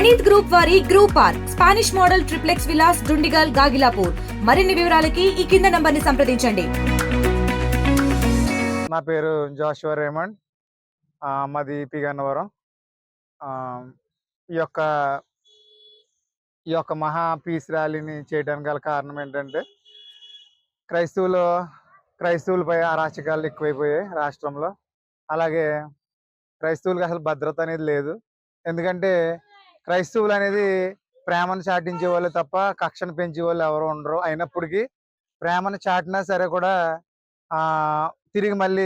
Praneeth group వారి group park Spanish model triplex Vilas Dundigal Gagillapur. మరిన్ని వివరాలకి ఈ కింద నంబర్ ని సంప్రదించండి. నా పేరు జాషువా రేమండ్. మాది పి గన్నవరం. ఈ యొక్క ఈ యొక్క మహా పీస్ ర్యాలీని చేయడానికి గల కారణం ఏంటంటే క్రైస్తవులపై అరాచకాలు ఎక్కువైపోయాయి రాష్ట్రంలో. అలాగే క్రైస్తవులకు అసలు భద్రత అనేది లేదు. ఎందుకంటే క్రైస్తవులు అనేది ప్రేమను చాటించే వాళ్ళు తప్ప కక్షను పెంచే వాళ్ళు ఎవరు ఉండరు. అయినప్పటికీ ప్రేమను చాటినా సరే కూడా తిరిగి మళ్ళీ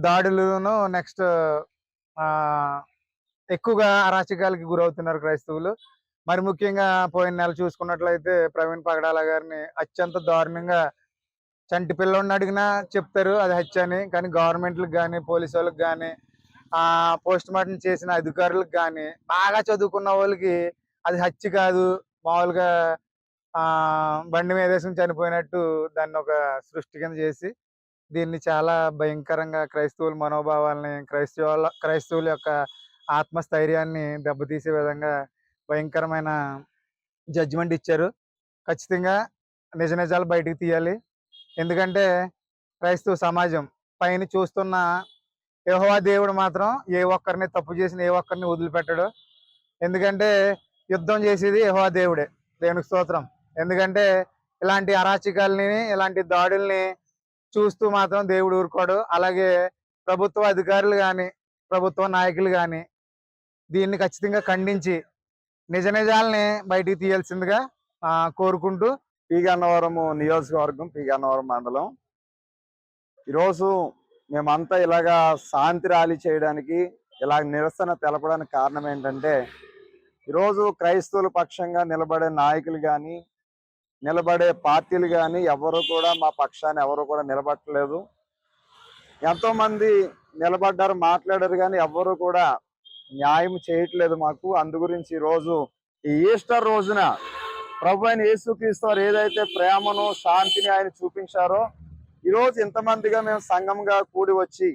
దాడులను నెక్స్ట్ ఎక్కువగా అరాచకాలకి గురవుతున్నారు క్రైస్తవులు. మరి ముఖ్యంగా పోయిన నెల చూసుకున్నట్లయితే ప్రవీణ్ పగడాల గారిని అత్యంత దారుణంగా చంటి పిల్లోడిని అడిగినా చెప్తారు అది హత్య అని. కానీ గవర్నమెంట్లకు కానీ పోలీసు వాళ్ళకి కానీ పోస్ట్ మార్టం చేసిన అధికారులకు కానీ బాగా చదువుకున్న వాళ్ళకి అది హత్య కాదు, మామూలుగా బండి మీద వేసుకుని చనిపోయినట్టు దాన్ని ఒక సృష్టి కింద చేసి దీన్ని చాలా భయంకరంగా క్రైస్తవుల మనోభావాలని క్రైస్తవుల యొక్క ఆత్మస్థైర్యాన్ని దెబ్బతీసే విధంగా భయంకరమైన జడ్జిమెంట్ ఇచ్చారు. ఖచ్చితంగా నిజ నిజాలు బయటికి తీయాలి. ఎందుకంటే క్రైస్తవ సమాజం పైన చూస్తున్న యెహోవా దేవుడు మాత్రం ఏ ఒక్కరిని తప్పు చేసిన ఏ ఒక్కరిని వదిలిపెట్టడు. ఎందుకంటే యుద్ధం చేసేది యెహోవా దేవుడే. దేవునికి స్తోత్రం. ఎందుకంటే ఇలాంటి అరాచకాలని ఇలాంటి దాడుల్ని చూస్తూ మాత్రం దేవుడు ఊరుకోడు. అలాగే ప్రభుత్వ అధికారులు కానీ ప్రభుత్వ నాయకులు కానీ దీన్ని ఖచ్చితంగా ఖండించి నిజ నిజాలని బయటికి తీయాల్సిందిగా కోరుకుంటూ. పి గన్నవరము నియోజకవర్గం, పి గన్నవరం మండలం. ఈరోజు మేమంతా ఇలాగా శాంతి ర్యాలీ చేయడానికి, ఇలాగ నిరసన తెలపడానికి కారణం ఏంటంటే ఈరోజు క్రైస్తవుల పక్షంగా నిలబడే నాయకులు కానీ నిలబడే పార్టీలు కానీ ఎవరు కూడా మా పక్షాన్ని ఎవరు కూడా నిలబడలేదు. ఎంతోమంది నిలబడ్డారు, మాట్లాడారు, కానీ ఎవరు కూడా న్యాయం చేయట్లేదు మాకు. అందు గురించి ఈరోజు ఈ ఈస్టర్ రోజున ప్రభు అయిన యేసుక్రీస్తు వారు ఏదైతే ప్రేమను శాంతిని ఆయన చూపించారో ఈరోజు ఇంతమందిగా మేము సంఘంగా కూడి వచ్చి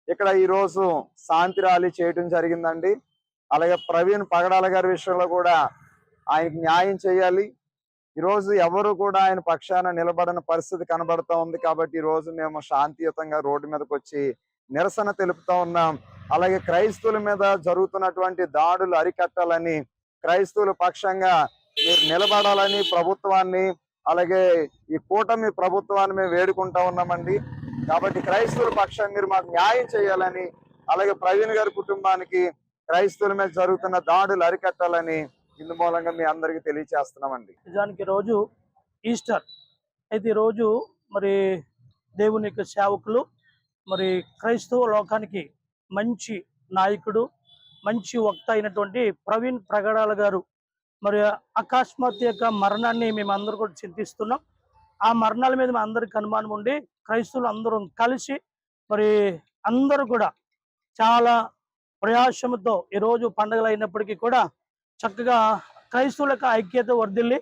ఇక్కడ ఈరోజు శాంతి ర్యాలీ చేయడం జరిగిందండి. అలాగే ప్రవీణ్ పగడాల గారి విషయంలో కూడా ఆయనకి న్యాయం చేయాలి. ఈరోజు ఎవరు కూడా ఆయన పక్షాన నిలబడని పరిస్థితి కనబడుతూ ఉంది. కాబట్టి ఈరోజు మేము శాంతియుతంగా రోడ్డు మీదకి వచ్చి నిరసన తెలుపుతా ఉన్నాం. అలాగే క్రైస్తవుల మీద జరుగుతున్నటువంటి దాడులు అరికట్టాలని, క్రైస్తవుల పక్షంగా మీరు నిలబడాలని ప్రభుత్వాన్ని, అలాగే ఈ కూటమి ప్రభుత్వాన్ని మేము వేడుకుంటా ఉన్నామండి. కాబట్టి క్రైస్తవుల పక్షాన్ని మీరు మాకు న్యాయం చేయాలని, అలాగే ప్రవీణ్ గారి కుటుంబానికి క్రైస్తవుల మీద జరుగుతున్న దాడులు అరికట్టాలని ఇందు మూలంగా మీ అందరికీ తెలియచేస్తున్నామండి. నిజానికి రోజు ఈస్టర్ అయితే ఈరోజు మరి దేవుని యొక్క సేవకులు, మరి క్రైస్తవ లోకానికి మంచి నాయకుడు, మంచి వక్త అయినటువంటి ప్రవీణ్ ప్రగడాల గారు మరి అకస్మాత్ యొక్క మరణాన్ని మేము అందరూ కూడా చింతిస్తున్నాం. ఆ మరణాల మీద మా అందరికి అనుమానం ఉండి క్రైస్తవులు అందరం కలిసి మరి అందరూ కూడా చాలా ప్రయాసంతో ఈరోజు పండుగలు అయినప్పటికీ కూడా చక్కగా క్రైస్తవులకు ఐక్యత వర్ధిల్లి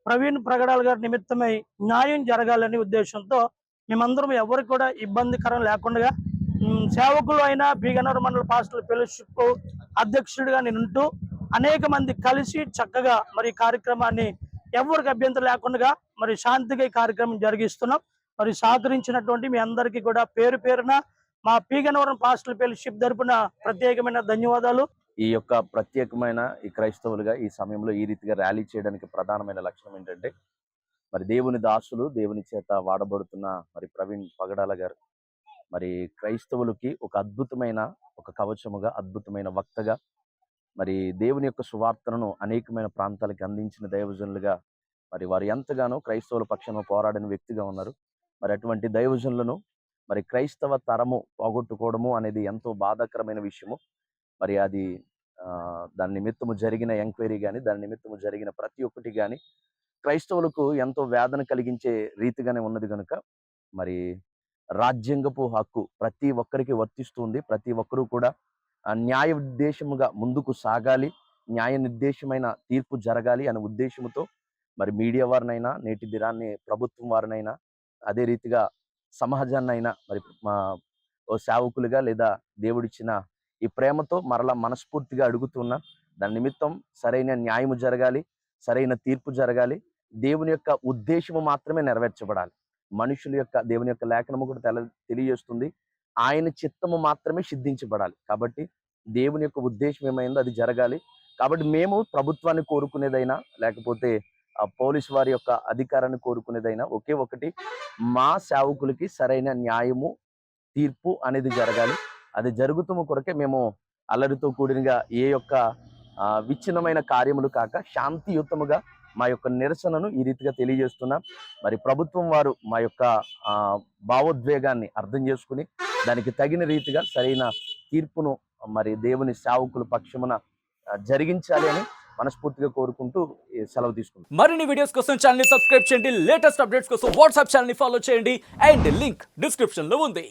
ప్రవీణ్ ప్రగడాల గారి నిమిత్తమై న్యాయం జరగాలనే ఉద్దేశంతో మేమందరం ఎవరికి కూడా ఇబ్బందికరం లేకుండా సేవకులు అయిన పి గన్నవరం మండల పాస్టల్ ఫెలోషిప్ అధ్యక్షుడిగా నేను ఉంటూ అనేక మంది కలిసి చక్కగా మరి కార్యక్రమాన్ని ఎవరికి అభ్యంతరం లేకుండా మరి శాంతిగా ఈ కార్యక్రమం జరిగిస్తున్నాం. మరి సహకరించినటువంటి మీ అందరికీ కూడా పేరు పేరున మా పి గన్నవరం పాస్టల్ ఫెలోషిప్ తరపున ప్రత్యేకమైన ధన్యవాదాలు. ఈ యొక్క ప్రత్యేకమైన ఈ క్రైస్తవులుగా ఈ సమయంలో ఈ రీతిగా ర్యాలీ చేయడానికి ప్రధానమైన లక్ష్యం ఏంటంటే, మరి దేవుని దాసులు, దేవుని చేత వాడబడుతున్న మరి ప్రవీణ్ పగడాల గారు మరి క్రైస్తవులకి ఒక అద్భుతమైన ఒక కవచముగా, అద్భుతమైన వక్తగా, మరి దేవుని యొక్క సువార్తను అనేకమైన ప్రాంతాలకు అందించిన దైవజనులుగా మరి వారు ఎంతగానో క్రైస్తవుల పక్షంలో పోరాడిన వ్యక్తిగా ఉన్నారు. మరి అటువంటి దైవజనులను మరి క్రైస్తవ తరము పోగొట్టుకోవడము అనేది ఎంతో బాధాకరమైన విషయము. మరి అది దాని నిమిత్తము జరిగిన ఎంక్వైరీ కానీ, దాని నిమిత్తము జరిగిన ప్రతి ఒక్కటి కానీ క్రైస్తవులకు ఎంతో వేదన కలిగించే రీతిగానే ఉన్నది కనుక మరి రాజ్యాంగపు హక్కు ప్రతి ఒక్కరికి వర్తిస్తుంది. ప్రతి ఒక్కరూ కూడా న్యాయ ఉద్దేశముగా ముందుకు సాగాలి, న్యాయ నిర్దేశమైన తీర్పు జరగాలి అనే ఉద్దేశంతో మరి మీడియా వారినైనా, నేటి దినాన్ని ప్రభుత్వం వారినైనా, అదే రీతిగా సమాజాన్నైనా మరి మా ఓ సేవకులుగా లేదా దేవుడిచ్చిన ఈ ప్రేమతో మరలా మనస్ఫూర్తిగా అడుగుతున్నా. దాని నిమిత్తం సరైన న్యాయము జరగాలి, సరైన తీర్పు జరగాలి, దేవుని యొక్క ఉద్దేశము మాత్రమే నెరవేర్చబడాలి. మనుషుల యొక్క దేవుని యొక్క లేఖనము కూడా తెలియజేస్తుంది, ఆయన చిత్తము మాత్రమే సిద్ధించబడాలి. కాబట్టి దేవుని యొక్క ఉద్దేశం ఏమైందో అది జరగాలి. కాబట్టి మేము ప్రభుత్వాన్ని కోరుకునేదైనా లేకపోతే పోలీసు వారి యొక్క అధికారాన్ని కోరుకునేదైనా ఒకే ఒకటి, మా సేవకులకి సరైన న్యాయము తీర్పు అనేది జరగాలి. అది జరుగుతున్న కొరకే మేము అల్లరితో కూడినగా ఏ యొక్క విచ్ఛిన్నమైన కార్యములు కాక శాంతియుతముగా మా యొక్క నిరసనను ఈ రీతిగా తెలియజేస్తున్నాం. మరి ప్రభుత్వం వారు మా యొక్క భావోద్వేగాన్ని అర్థం చేసుకుని దానికి తగిన రీతిగా సరైన తీర్పును మరి దేవుని సేవకుల పక్షమున జరిగించాలి అని మనస్ఫూర్తిగా కోరుకుంటూ సెలవు తీసుకుంటాం. మరిన్ని వీడియోస్ కోసం ఛానల్ ని సబ్స్క్రైబ్ చేయండి, లేటెస్ట్ అప్డేట్స్ కోసం వాట్సాప్ ఛానల్ ని ఫాలో చేయండి అండ్ లింక్ డిస్క్రిప్షన్ లో ఉంది.